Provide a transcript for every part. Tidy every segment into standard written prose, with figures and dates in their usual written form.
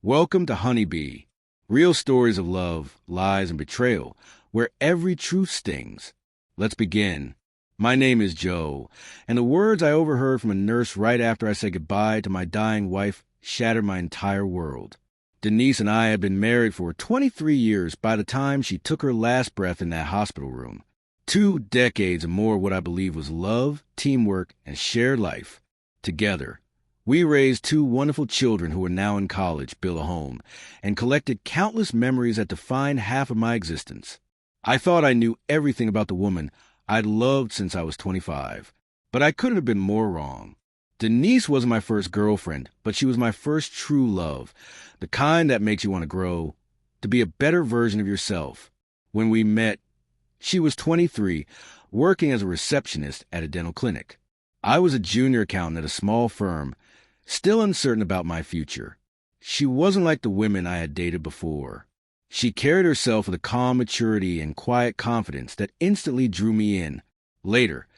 Welcome to Honeybee, real stories of love, lies, and betrayal, where every truth stings. Let's begin. My name is Joe, and the words I overheard from a nurse right after I said goodbye to my dying wife shattered my entire world. Denise and I had been married for 23 years by the time she took her last breath in that hospital room. 2 decades and more of what I believe was love, teamwork, and shared life. Together, we raised 2 wonderful children who are now in college, built a home, and collected countless memories that define half of my existence. I thought I knew everything about the woman I'd loved since I was 25, but I couldn't have been more wrong. Denise wasn't my first girlfriend, but she was my first true love, the kind that makes you want to grow, to be a better version of yourself. When we met, she was 23, working as a receptionist at a dental clinic. I was a junior accountant at a small firm, still uncertain about my future. She wasn't like the women I had dated before. She carried herself with a calm maturity and quiet confidence that instantly drew me in. Later,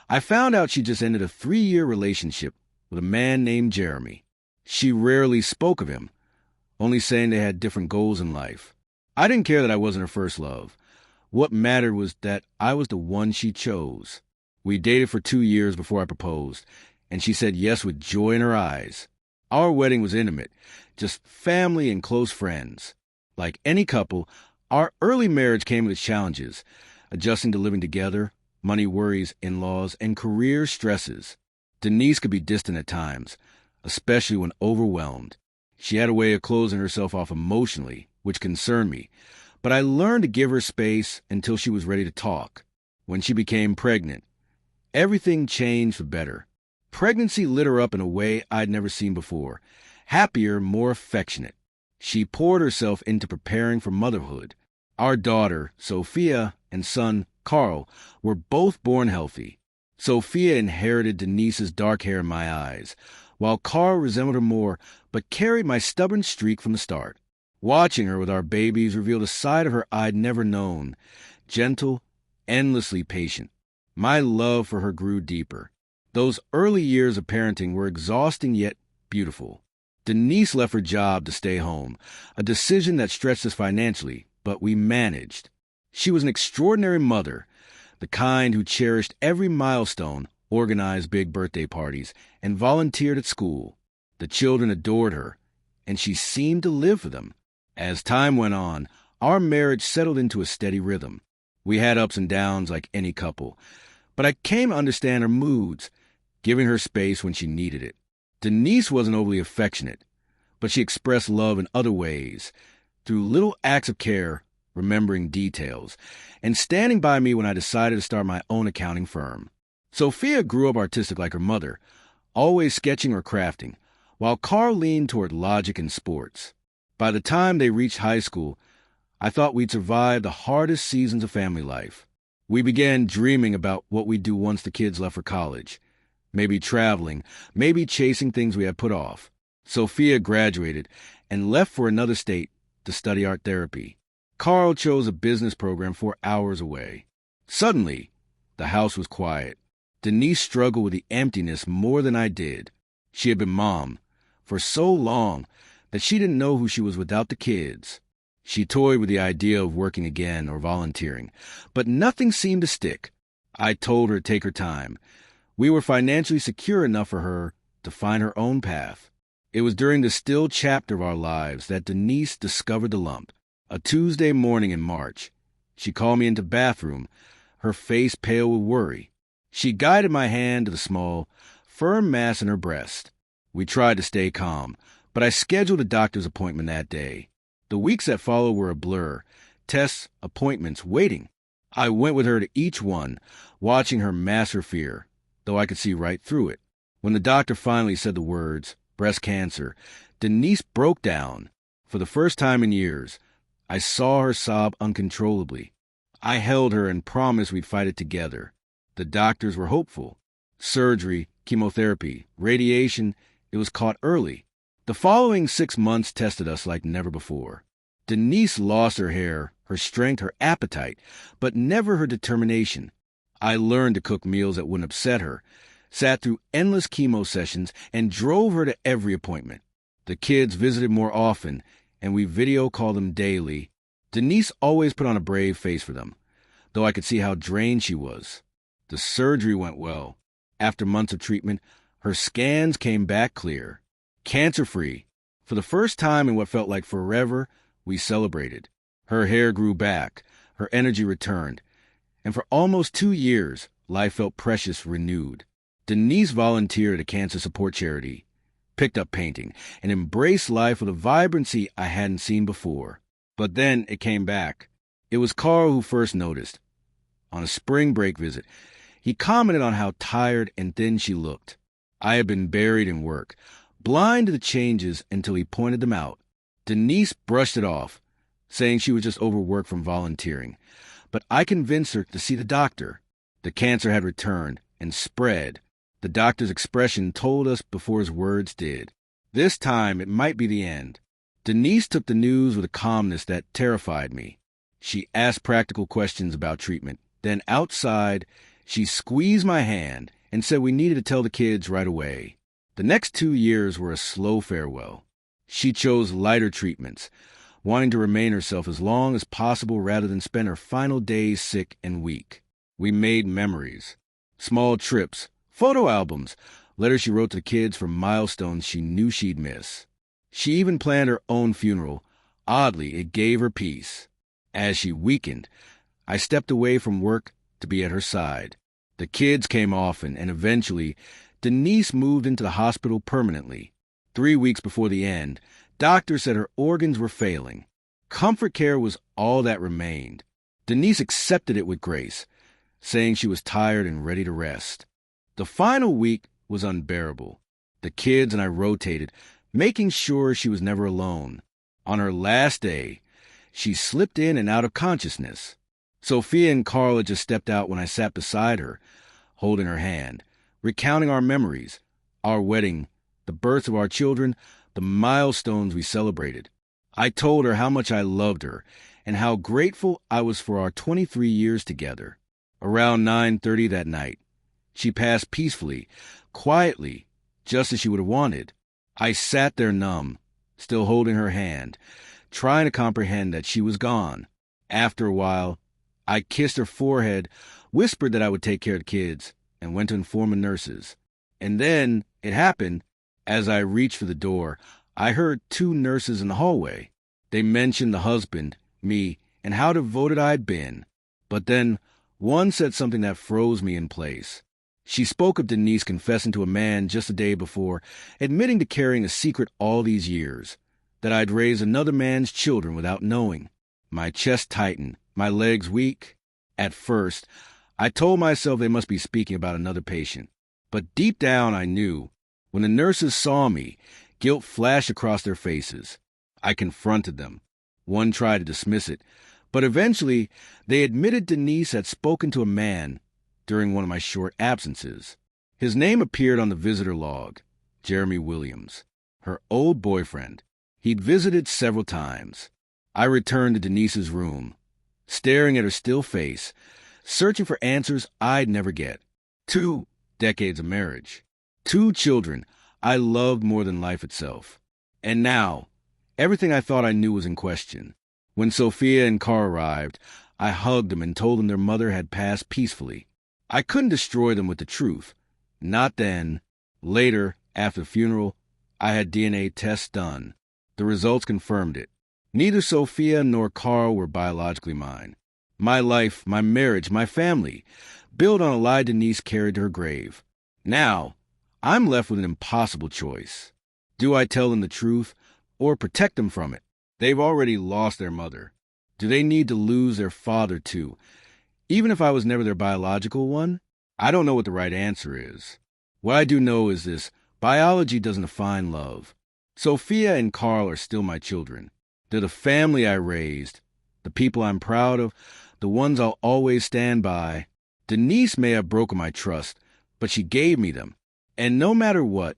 I found out she just ended a 3-year relationship with a man named Jeremy. She rarely spoke of him, only saying they had different goals in life. I didn't care that I wasn't her first love. What mattered was that I was the one she chose. We dated for 2 years before I proposed, and she said yes with joy in her eyes. Our wedding was intimate, just family and close friends. Like any couple, our early marriage came with its challenges, adjusting to living together, money worries, in-laws, and career stresses. Denise could be distant at times, especially when overwhelmed. She had a way of closing herself off emotionally, which concerned me, but I learned to give her space until she was ready to talk. When she became pregnant, everything changed for better. Pregnancy lit her up in a way I'd never seen before, happier, more affectionate. She poured herself into preparing for motherhood. Our daughter, Sophia, and son, Carl, were both born healthy. Sophia inherited Denise's dark hair in my eyes, while Carl resembled her more, but carried my stubborn streak from the start. Watching her with our babies revealed a side of her I'd never known, gentle, endlessly patient. My love for her grew deeper. Those early years of parenting were exhausting yet beautiful. Denise left her job to stay home, a decision that stretched us financially, but we managed. She was an extraordinary mother, the kind who cherished every milestone, organized big birthday parties, and volunteered at school. The children adored her, and she seemed to live for them. As time went on, our marriage settled into a steady rhythm. We had ups and downs like any couple, but I came to understand her moods, giving her space when she needed it. Denise wasn't overly affectionate, but she expressed love in other ways, through little acts of care, remembering details, and standing by me when I decided to start my own accounting firm. Sophia grew up artistic like her mother, always sketching or crafting, while Carl leaned toward logic and sports. By the time they reached high school, I thought we'd survived the hardest seasons of family life. We began dreaming about what we'd do once the kids left for college. Maybe traveling, maybe chasing things we had put off. Sophia graduated and left for another state to study art therapy. Carl chose a business program 4 hours away. Suddenly, the house was quiet. Denise struggled with the emptiness more than I did. She had been mom for so long that she didn't know who she was without the kids. She toyed with the idea of working again or volunteering, but nothing seemed to stick. I told her to take her time. We were financially secure enough for her to find her own path. It was during the still chapter of our lives that Denise discovered the lump. A Tuesday morning in March, she called me into the bathroom, her face pale with worry. She guided my hand to the small, firm mass in her breast. We tried to stay calm, but I scheduled a doctor's appointment that day. The weeks that followed were a blur. Tests, appointments, waiting. I went with her to each one, watching her mask her fear, though I could see right through it. When the doctor finally said the words, breast cancer, Denise broke down. For the first time in years, I saw her sob uncontrollably. I held her and promised we'd fight it together. The doctors were hopeful. Surgery, chemotherapy, radiation, it was caught early. The following 6 months tested us like never before. Denise lost her hair, her strength, her appetite, but never her determination. I learned to cook meals that wouldn't upset her, sat through endless chemo sessions, and drove her to every appointment. The kids visited more often, and we video called them daily. Denise always put on a brave face for them, though I could see how drained she was. The surgery went well. After months of treatment, her scans came back clear. Cancer-free. For the first time in what felt like forever, we celebrated. Her hair grew back, her energy returned, and for almost 2 years, life felt precious, renewed. Denise volunteered at a cancer support charity, picked up painting, and embraced life with a vibrancy I hadn't seen before. But then it came back. It was Carl who first noticed. On a spring break visit, he commented on how tired and thin she looked. I had been buried in work, blind to the changes until he pointed them out. Denise brushed it off, saying she was just overworked from volunteering. But I convinced her to see the doctor. The cancer had returned and spread. The doctor's expression told us before his words did. This time it might be the end. Denise took the news with a calmness that terrified me. She asked practical questions about treatment. Then outside, she squeezed my hand and said we needed to tell the kids right away. The next 2 years were a slow farewell. She chose lighter treatments, wanting to remain herself as long as possible rather than spend her final days sick and weak. We made memories, small trips, photo albums, letters she wrote to the kids for milestones she knew she'd miss. She even planned her own funeral. Oddly, it gave her peace. As she weakened, I stepped away from work to be at her side. The kids came often, and eventually, Denise moved into the hospital permanently. 3 weeks before the end, doctors said her organs were failing. Comfort care was all that remained. Denise accepted it with grace, saying she was tired and ready to rest. The final week was unbearable. The kids and I rotated, making sure she was never alone. On her last day, she slipped in and out of consciousness. Sophia and Carl had just stepped out when I sat beside her, holding her hand, recounting our memories, our wedding, the birth of our children, the milestones we celebrated. I told her how much I loved her and how grateful I was for our 23 years together. Around 9:30 that night, she passed peacefully, quietly, just as she would have wanted. I sat there numb, still holding her hand, trying to comprehend that she was gone. After a while, I kissed her forehead, whispered that I would take care of the kids, and went to inform the nurses. And then it happened. As I reached for the door, I heard 2 nurses in the hallway. They mentioned the husband, me, and how devoted I'd been. But then one said something that froze me in place. She spoke of Denise confessing to a man just a day before, admitting to carrying a secret all these years, that I'd raised another man's children without knowing. My chest tightened, my legs weak. At first, I told myself they must be speaking about another patient. But deep down I knew. When the nurses saw me, guilt flashed across their faces. I confronted them. One tried to dismiss it, but eventually they admitted Denise had spoken to a man during one of my short absences. His name appeared on the visitor log, Jeremy Williams, her old boyfriend. He'd visited several times. I returned to Denise's room, staring at her still face, searching for answers I'd never get. 2 decades of marriage. 2 children I loved more than life itself. And now, everything I thought I knew was in question. When Sophia and Carl arrived, I hugged them and told them their mother had passed peacefully. I couldn't destroy them with the truth. Not then. Later, after the funeral, I had DNA tests done. The results confirmed it. Neither Sophia nor Carl were biologically mine. My life, my marriage, my family, built on a lie Denise carried to her grave. Now, I'm left with an impossible choice. Do I tell them the truth or protect them from it? They've already lost their mother. Do they need to lose their father too? Even if I was never their biological one, I don't know what the right answer is. What I do know is this: biology doesn't define love. Sophia and Carl are still my children. They're the family I raised, the people I'm proud of, the ones I'll always stand by. Denise may have broken my trust, but she gave me them. And no matter what,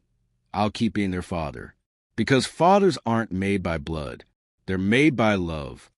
I'll keep being their father. Because fathers aren't made by blood. They're made by love.